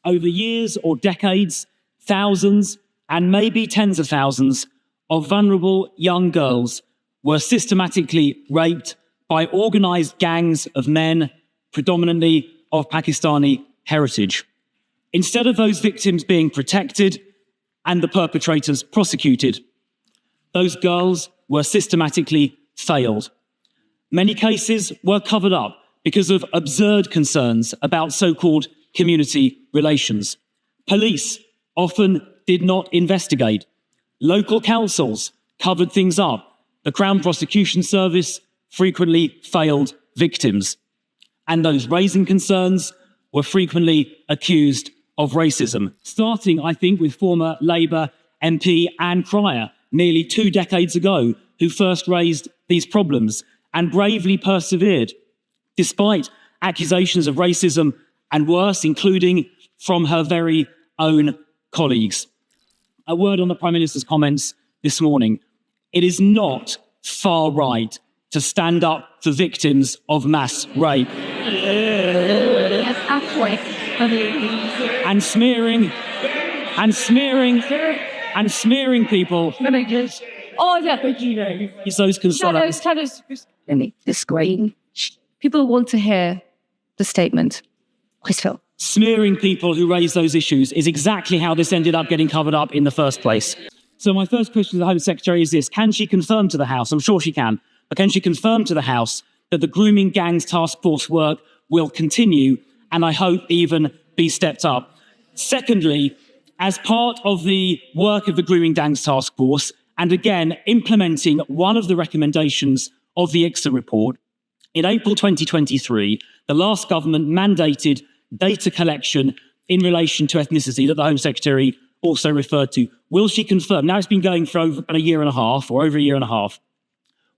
Over years or decades, thousands and maybe tens of thousands of vulnerable young girls were systematically raped by organised gangs of men, predominantly of Pakistani heritage. Instead of those victims being protected and the perpetrators prosecuted, those girls were systematically failed. Many cases were covered up because of absurd concerns about so-called community relations. Police often did not investigate. Local councils covered things up. The Crown Prosecution Service frequently failed victims. And those raising concerns were frequently accused of racism, starting, I think, with former Labour MP Anne Cryer nearly 2 decades ago, who first raised these problems and bravely persevered, despite accusations of racism and worse, including from her very own colleagues. A word on the Prime Minister's comments this morning. It is not far right to stand up for victims of mass rape. And smearing people. It's those concerns. The screen. People want to hear the statement. Please, Phil. Smearing people who raise those issues is exactly how this ended up getting covered up in the first place. So my first question to the Home Secretary is this: can she confirm to the House, I'm sure she can, but can she confirm to the House that the Grooming Gangs Task Force work will continue and I hope even be stepped up? Secondly, as part of the work of the Grooming Gangs Task Force, and again implementing one of the recommendations of the ICSA report, in April 2023, the last government mandated data collection in relation to ethnicity that the Home Secretary also referred to. Will she confirm? Now it's been going for over a year and a half.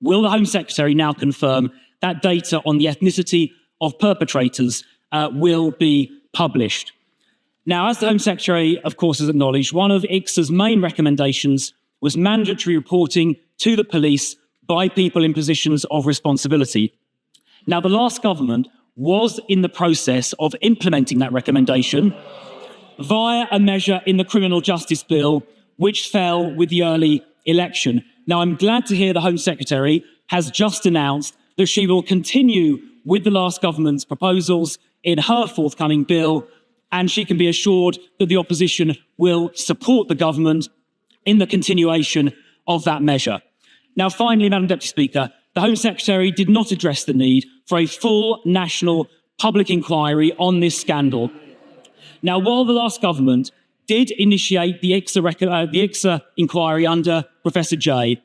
Will the Home Secretary now confirm that data on the ethnicity of perpetrators will be published? Now, as the Home Secretary, of course, has acknowledged, one of ICSA's main recommendations was mandatory reporting to the police by people in positions of responsibility. Now, the last government was in the process of implementing that recommendation via a measure in the Criminal Justice Bill, which fell with the early election. Now, I'm glad to hear the Home Secretary has just announced that she will continue with the last government's proposals in her forthcoming bill, and she can be assured that the opposition will support the government in the continuation of that measure. Now, finally, Madam Deputy Speaker, the Home Secretary did not address the need for a full national public inquiry on this scandal. Now, while the last government did initiate the ICSA inquiry under Professor Jay,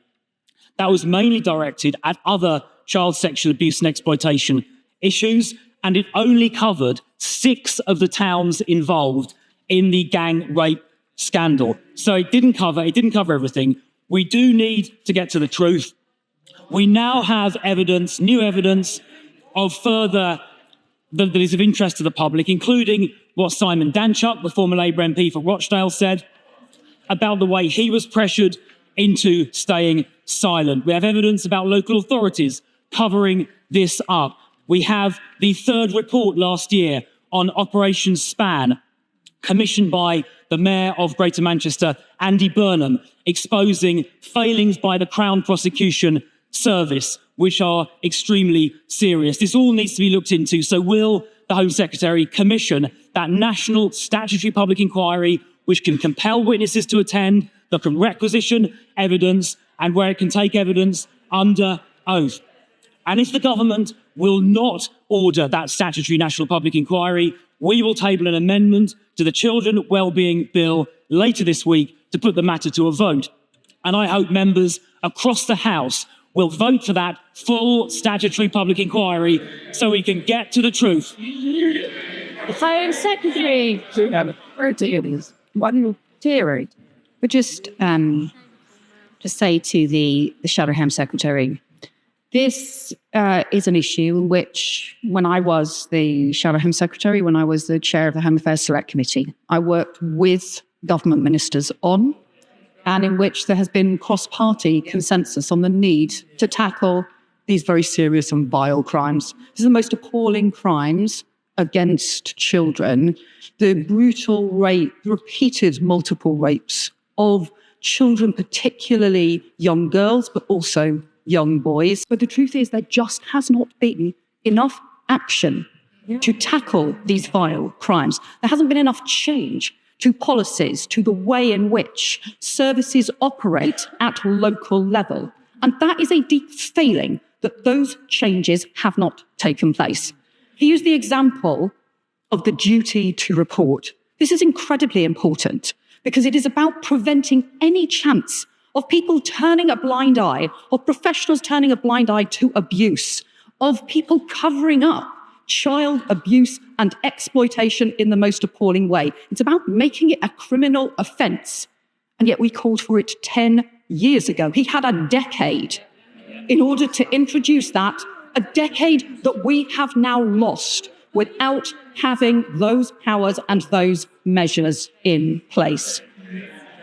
that was mainly directed at other child sexual abuse and exploitation issues, and it only covered 6 of the towns involved in the gang rape scandal. So it didn't cover everything. We do need to get to the truth. We now have evidence, new evidence of further that is of interest to the public, including what Simon Danchuk, the former Labour MP for Rochdale, said about the way he was pressured into staying silent. We have evidence about local authorities covering this up. We have the 3rd report last year on Operation Span, commissioned by the Mayor of Greater Manchester, Andy Burnham, exposing failings by the Crown Prosecution Service, which are extremely serious. This all needs to be looked into. So will the Home Secretary commission that national statutory public inquiry, which can compel witnesses to attend, that can requisition evidence, and where it can take evidence under oath? And if the government will not order that statutory national public inquiry, we will table an amendment to the Children Wellbeing Bill later this week to put the matter to a vote. And I hope members across the House will vote for that full statutory public inquiry so we can get to the truth. The Home Secretary. One theory. But just say to the Shadow Home Secretary, this is an issue in which, when I was the Shadow Home Secretary, when I was the chair of the Home Affairs Select Committee, I worked with government ministers on, and in which there has been cross-party consensus on the need to tackle these very serious and vile crimes. These are the most appalling crimes against children, the brutal rape, repeated multiple rapes of children, particularly young girls, but also young boys. But the truth is there just has not been enough action to tackle these vile crimes. There hasn't been enough change to policies, to the way in which services operate at local level. And that is a deep failing that those changes have not taken place. He used the example of the duty to report. This is incredibly important because it is about preventing any chance of people turning a blind eye, of professionals turning a blind eye to abuse, of people covering up child abuse and exploitation in the most appalling way. It's about making it a criminal offence. And yet we called for it 10 years ago. He had a decade in order to introduce that, a decade that we have now lost without having those powers and those measures in place.